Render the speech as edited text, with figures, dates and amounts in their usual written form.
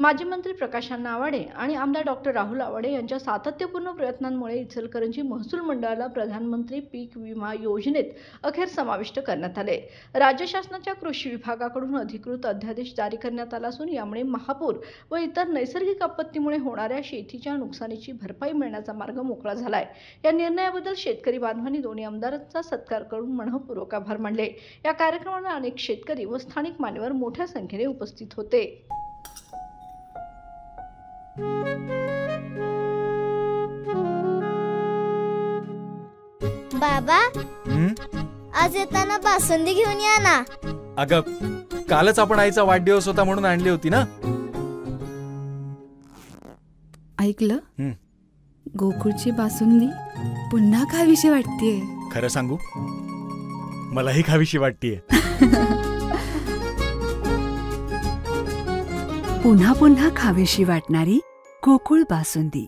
माजी मंत्री प्रकाश आवाडे आणि आमदार डॉक्टर राहुल आवाडे यांच्या सातत्यपूर्ण प्रयत्नांमुळे इचलकरंजी महसूल मंडळाला प्रधानमंत्री पीक विमा योजनेत अखेर समाविष्ट करण्यात आले। राज्य शासनाच्या कृषी विभागाकडून अधिकृत अध्यादेश जारी करण्यात आला असून यामुळे महापूर व इतर नैसर्गिक आपत्तीमुळे होणाऱ्या शेतीच्या नुकसानीची भरपाई मिळण्याचा मार्ग मोकळा झालाय। या निर्णयाबद्दल शेतकरी बांधवांनी दोन्ही आमदारांचा सत्कार करून मनःपूर्वक आभार मानले। या कार्यक्रमाला अनेक शेतकरी व स्थानिक मान्यवर मोठ्या संख्येने उपस्थित होते। बाबा, आज येताना बासुंदी घेऊन या ना। अगं, कालच आपण आईचा वाढदिवस होता म्हणून आणली होती ना। ऐकलं, गोकुळची बासुंदी पुन्हा खावीशी वाटतेय। खरं सांगू, मलाही खावीशी वाटतेय। पुन्हा पुन्हा खावीशी वाटणारी गोकुळ बासुंदी।